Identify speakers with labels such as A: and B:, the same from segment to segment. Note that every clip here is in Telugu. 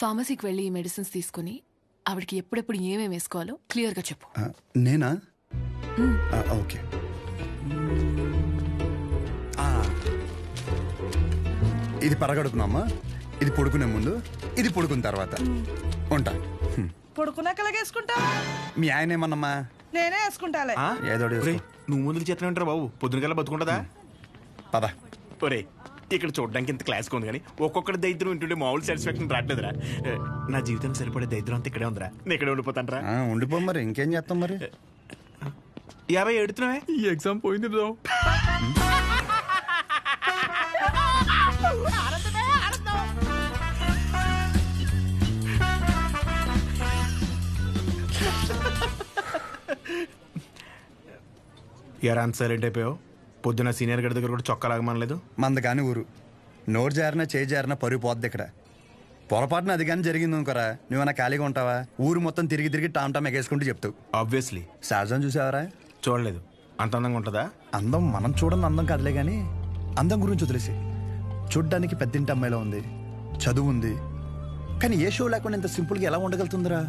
A: ఫార్మసీకి వెళ్ళి ఈ మెడిసిన్స్ తీసుకుని ఆవిడకి ఎప్పుడెప్పుడు ఏమేమి వేసుకోవాలో క్లియర్గా చెప్పు.
B: నేనా? ఓకే. ఇది పరగడుపునమ్మా, ఇది పడుకునే ముందు, ఇది పడుకున్న తర్వాత ఉంటా.
C: పడుకున్నాక వేసుకుంటా.
B: మీ ఆయన ఏమన్నమ్మా?
C: నేనే వేసుకుంటాలే.
B: ఏదో
D: నువ్వు ముందుకు చేతనే ఉంటారు బాబు, పొద్దునకల్లా బతుకుంటుందా?
B: పద.
D: ఒరే ఇక్కడ చూడడానికి ఇంత క్లాస్గా ఉంది కానీ ఒక్కొక్కటి దరిద్రం వింటుంటే మామూలు సాటిస్ఫాక్షన్ రావట్లేదురా. నా జీవితానికి సరిపడే దరిద్రం అంతా ఇక్కడే ఉందిరా. నేను ఇక్కడే ఉండిపోతాను రా.
B: ఉండిపో మరి, ఇంకేం చేస్తాం మరి.
D: 50 ఎడుతున్నావే? ఈ ఎగ్జామ్ పోయింది బ్రో. ఎరా అంత సైలెంట్ అయిపోయావు? పొద్దున సీనియర్ గడి దగ్గర కూడా చొక్కా లాగమనలేదు.
B: మంద కానీ ఊరు నోరు జారినా చేయి జారినా పరుగు పోద్ది ఇక్కడ. పొరపాటున అది కానీ జరిగింది అనుకోరా, నువ్వన్నా ఖాళీగా ఉంటావా? ఊరు మొత్తం తిరిగి తిరిగి టామ్ ఎగేసుకుంటూ చెప్తావు.
D: ఆబ్వియస్లీ.
B: సహజం చూసావరా?
D: చూడలేదు. అంత అందంగా ఉంటుందా?
B: అందం మనం చూడని అందం కాదులే కానీ అందం గురించి వదిలేసి. చూడ్డానికి పెద్దింటి అమ్మాయిలో ఉంది, చదువు ఉంది, కానీ ఏ షో లేకుండా ఇంత సింపుల్గా ఎలా ఉండగలుగుతుందిరా?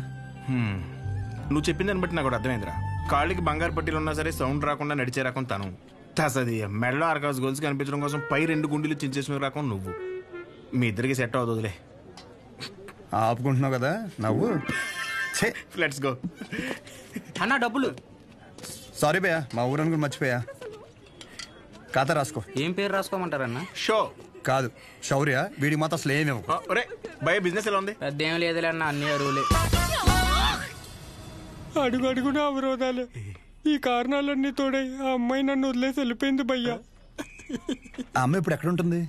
D: నువ్వు చెప్పిన దాన్ని బట్టి నాకు కూడా అర్థమైందిరా. కాళ్ళకి బంగారు పట్టీలు ఉన్నా సరే సౌండ్ రాకుండా నడిచే రకం తను. తసది మెడలో ఆర్కాస్ గోల్స్ కనిపించడం కోసం పై 2 గుండెలు చించేసిన రకం నువ్వు. మీ ఇద్దరికి సెట్ అవుతుందిలే.
B: ఆపుకుంటున్నావు కదా నవ్వు.
D: Let's go.
E: అన్న డబ్బులు.
B: సారీ భయ్యా, మా ఊరని కూడా మర్చిపోయా. ఖాతా రాసుకో.
E: ఏం పేరు రాసుకోమంటారన్న?
D: షో
B: కాదు, శౌర్య. వీడికి మాత్రం అసలు ఏమేమి.
D: భయ బిజినెస్ ఎలా ఉంది?
E: పెద్ద ఏం లేదులే అన్న, అన్ని అరువులే.
F: అడుగు అడుగున అవరోధాలే. ఈ కారణాలన్నీ తోడై ఆ అమ్మాయి నన్ను వదిలేసి వెళ్ళిపోయింది భయ్యా.
B: ఆ అమ్మాయి ఇప్పుడు ఎక్కడ ఉంటుంది?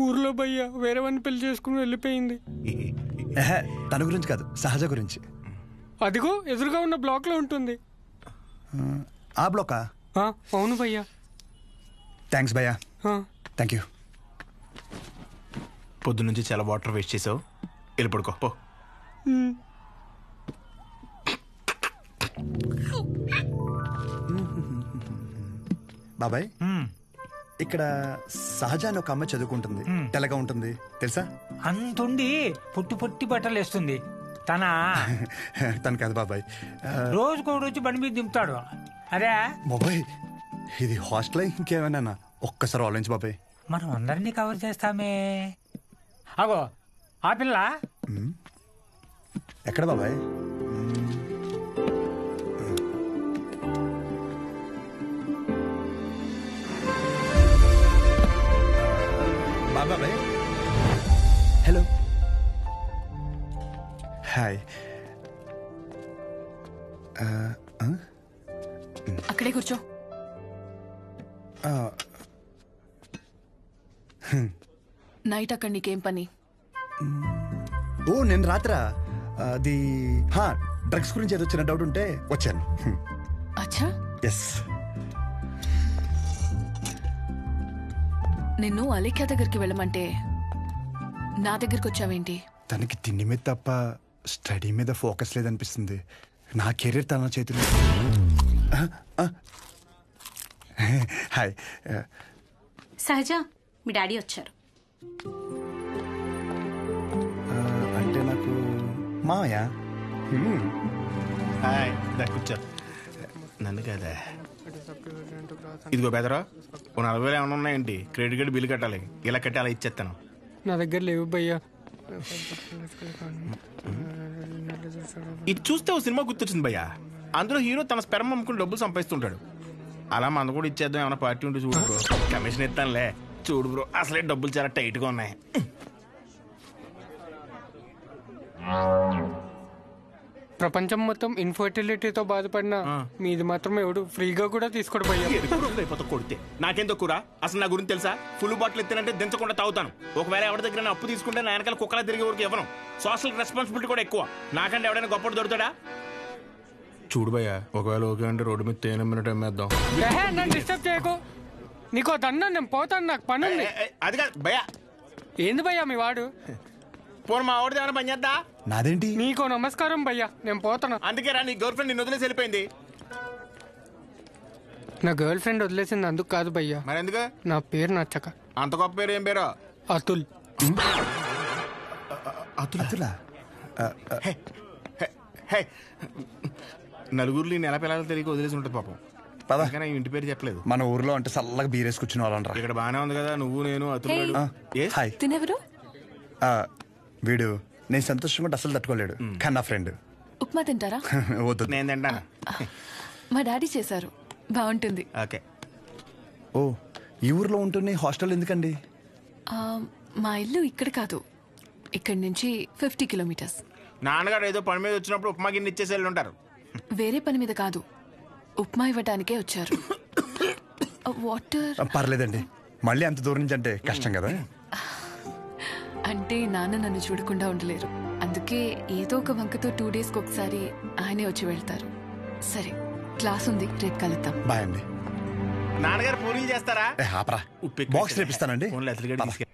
F: ఊర్లో భయ్యా, వేరే వాడిని పెళ్లి చేసుకుని వెళ్ళిపోయింది.
B: తన గురించి కాదు, సహజ గురించి.
F: అదిగో ఎదురుగా ఉన్న బ్లాక్ లో ఉంటుంది.
B: ఆ బ్లాకా?
F: అవును భయ్యా.
B: థ్యాంక్స్ భయ్యా. Thank you.
D: పొద్దు నుంచి చాలా వాటర్ వేస్ట్ చేసావు, వెళ్ళి పడుకో పో.
B: బాబాయ్, ఇక్కడ సహజ అని ఒక అమ్మాయి చదువుకుంటుంది, తెల్లగా ఉంటుంది తెలుసా?
G: అంతుండి పొట్టి పొట్టి బట్టలు వేస్తుంది.
B: తను కాదు బాబాయ్,
G: రోజుకో రోజు బండి మీద దింపుతాడు. అదే
B: బాబాయ్, ఇది హాస్టల్ ఇంకేమైనా? ఒక్కసారి ఆలోచించు బాబాయ్.
G: మనం అందరినీ కవర్ చేస్తామే. అగో ఆ పిల్ల
B: ఎక్కడ బాబాయ్? బాబాయ్ హలో. హాయ్.
A: అక్కడే కూర్చో. నైట్ అక్కడ నీకేం పని?
B: ఓ నేను రాత్రా అది డ్రగ్స్ గురించి ఏదో చిన్న డౌట్ ఉంటే వచ్చాను.
A: అచ్చా.
B: ఎస్.
A: నిన్ను అలేఖ్య దగ్గరికి వెళ్ళమంటే నా దగ్గరికి వచ్చావేంటి?
B: తనకి తిండి మీద తప్ప స్టడీ మీద ఫోకస్ లేదనిపిస్తుంది. నా కెరీర్ తన చేతిలో. హాయ్.
H: సహజ, మీ డాడీ వచ్చారు.
B: అంటే నాకు మామయ్య.
D: హాయ్, కూర్చో. నన్ను కదా. ఇదిగో బెదరా, 40,000 ఏమైనా ఉన్నాయండి? క్రెడిట్ కార్డు బిల్లు కట్టాలి. ఇలా కట్టి అలా ఇచ్చేస్తాను.
F: నా దగ్గర లేవు భయ్యా.
D: ఇది చూస్తే ఓ సినిమా గుర్తొచ్చింది భయ్యా. అందులో హీరో తన స్పెర్మ్ అమ్ముకుని డబ్బులు సంపాదిస్తుంటాడు. అలా మన కూడా ఇచ్చేద్దాం, ఏమైనా పార్టీ ఉంటే చూడు బ్రో. కమిషన్ ఇస్తానులే. చూడు బ్రో, అసలే డబ్బులు చాలా టైట్గా ఉన్నాయి.
F: ప్రపంచం మొత్తం ఇన్ఫర్టిలిటీతో బాధపడిన మీది మాత్రం ఎవడు ఫ్రీగా కూడా తీసుకోడు భయ్యా.
D: కొడితే నాకేం తక్కువ? అసలు నా గురించి తెలుసా? ఫుల్ బాటిల్ ఎత్తానంటే దించకుండా తాగుతాను. ఒకవేళ ఎవరి దగ్గర అప్పు తీసుకుంటే నా వెనకాల కుక్కలా తిరిగే వరకు ఇవ్వను. సోషల్ రెస్పాన్సిబిలిటీ కూడా ఎక్కువ. నాకంటే ఎవడైనా గొప్ప దొరుకుతాడా? చూడు భయ్యా, ఒకవేళ ఓకే అంటే రోడ్డు మీద 3 మినిట్ అమ్మేద్దాం.
F: నన్ను డిస్టర్బ్ చేయకు. నీకో దన్నా, నేను పోతాను, నాకు పని ఉంది.
D: అది కాదు భయ్యా.
F: ఏంది భయ్యా మీ వాడు?
D: పోను మా ఆవిడ ఏమైనా పని చేద్దా?
B: నాదేంటి?
F: నీకో నమస్కారం భయ్యా, నేను పోతాను.
D: అందుకే రా, నీ గర్ల్ ఫ్రెండ్ నిన్ను వదిలేసి వెళ్ళిపోయింది.
F: నా గర్ల్ ఫ్రెండ్ వదిలేసింది అందుకు కాదు భయ్యా.
D: మరి ఎందుకు?
F: నా పేరు నచ్చక.
D: అంత గొప్ప పేరు ఏం పేరు?
F: అతుల్.
B: అతులా?
D: హే, నలుగురిలో ఈ నెల పిల్లలు తెలియక వదిలేసి ఉంటుంది పాపం.
B: పద.
D: ఇంకా నా ఇంటి పేరు చెప్పలేదు.
B: మన ఊర్లో అంటే చల్లగా బీరేసి కూర్చుని వాళ్ళనరా.
D: ఇక్కడ బానే ఉంది కదా, నువ్వు నేను అతులు.
B: హాయ్.
A: తినెవరు?
B: వీడు నేను సంతోషంగా ఉంటే అసలు తట్టుకోలేడు, కానీ నా ఫ్రెండ్.
A: ఉప్మా తింటారా?
B: వద్దు.
D: నేను తింటాను.
A: మా డాడీ చేశారు, బాగుంటుంది.
D: ఓకే.
B: ఓ, ఈ ఊర్లో ఉంటున్న హాస్టల్ ఎందుకండి?
A: ఆ, మా ఇల్లు ఇక్కడ కాదు, ఇక్కడి నుంచి 50 కిలోమీటర్స్.
D: నాన్నగారు ఏదో పని మీద వచ్చినప్పుడు ఉప్మా గిన్నె ఇచ్చేసి వెళ్ళి ఉంటారు.
A: వేరే పని మీద కాదు, ఉప్మా ఇవ్వడానికే వచ్చారు. వాటర్
B: పర్లేదండి, మళ్ళీ అంత దూరం నుంచి అంటే కష్టం కదా.
A: అంటే నాన్న నన్ను చూడకుండా ఉండలేరు, అందుకే ఏదో ఒక వంకతో 2 డేస్కి ఒకసారి ఆయనే వచ్చి వెళ్తారు. సరే, క్లాస్ ఉంది, రేపు కలుద్దాం.
B: బాయ్ అండి.
D: నాన్నగారు పూరీలు చేస్తారా?
B: ఆపరా, బాక్స్ రేపిస్తానండి.
D: ఫోన్లో అసలు తీసుకెళ్ళి.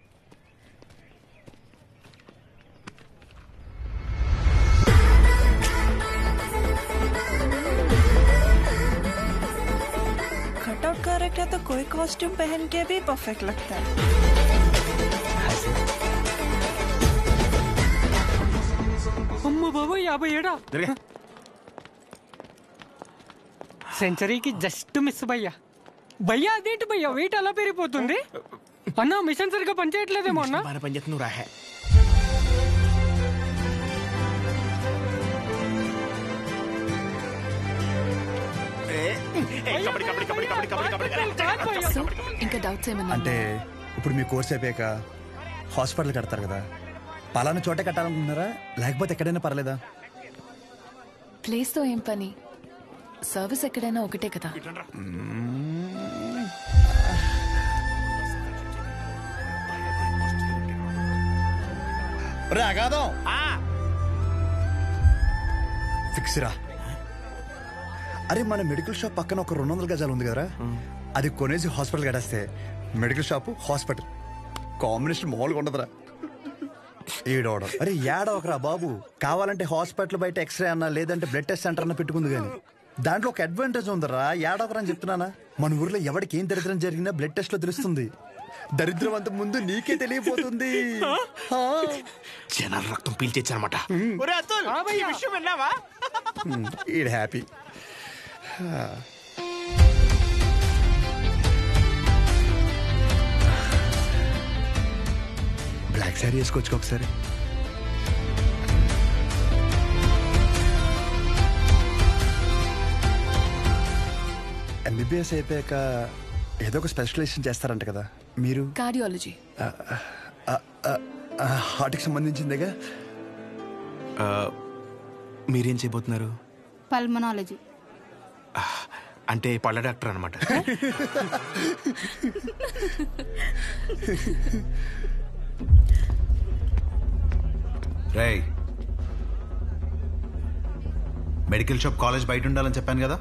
C: कटआउट कैरेक्टर तो कोई कॉस्ट्यूम पहन के भी परफेक्ट लगता है.
F: అమ్మ బాబా 57.
D: జరిగే.
F: సెంచరీకి జస్ట్ మిస్ భయ్యా. భయ్యా అదేంటి భయ్యా, వెయిట్ అలా పెరిగిపోతుంది? అన్న మిషన్ సరిగ్గా పనిచేయట్లేదేమో అన్న.
D: బాగా పని చేస్తున్నావు రాహే.
A: సో ఇంకా డౌట్స్ ఏమన్నా?
B: అంటే ఇప్పుడు మీ కోర్స్ అయిపోయాక హాస్పిటల్ కడతారు కదా, పలానా చోటే కట్టాలనుకుంటున్నారా లేకపోతే ఎక్కడైనా పర్లేదా?
A: ప్లేస్తో ఏం పని, సర్వీస్ ఎక్కడైనా ఒకటే కదా.
B: అగాదం ఫిక్స్ రా. అరే, మన మెడికల్ షాప్ పక్కన ఒక 200 గజాలు ఉంది కదరా, అది కొనేసి హాస్పిటల్ కట్టేస్తే మెడికల్ షాప్ హాస్పిటల్ కాంబినేషన్ మామూలుగా ఉండదురా. ఏడవడం అరే ఏడవకరా బాబు, కావాలంటే హాస్పిటల్ బయట ఎక్స్రే అన్నా లేదంటే బ్లడ్ టెస్ట్ సెంటర్ అన్న పెట్టుకుంది, కానీ దాంట్లో ఒక అడ్వాంటేజ్ ఉందరా. ఏడవకరా అని చెప్తున్నానా. మన ఊర్లో ఎవరికి ఏం దరిద్రం జరిగినా బ్లడ్ టెస్ట్ లో తెలుస్తుంది. దరిద్రం అంత ముందు నీకే తెలియపోతుంది.
D: జనాల రక్తం పీల్చేచ్చనమాట.
B: ఈడ్ హ్యాపీ. బ్లాక్ శారీ వేసుకోవచ్చు ఒకసారి. ఎంబీబీఎస్ అయిపోయాక ఏదో ఒక స్పెషలైజేషన్ చేస్తారంట కదా మీరు?
A: కార్డియాలజీ.
B: హార్ట్కి సంబంధించిందేగా.
D: మీరేం చేయబోతున్నారు?
H: పల్మనాలజీ.
D: అంటే పళ్ళ డాక్టర్ అనమాట.
I: రేయ్, మెడికల్ షాప్ కాలేజ్ బయట ఉండాలని చెప్పాను కదా,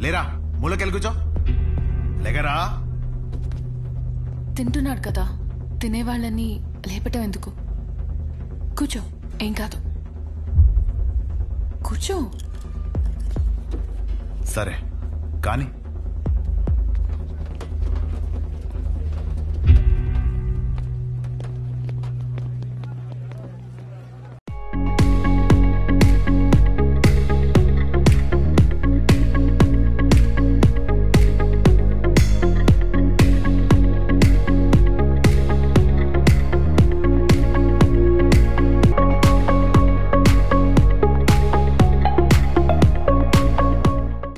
I: లేరా మూలకెళ్ళి కూర్చో. లేకరా.
A: తింటున్నాడు కదా, తినేవాళ్ళని లేపటం ఎందుకు? కూర్చో, ఏం కాదు, కూర్చో.
I: సరే కానీ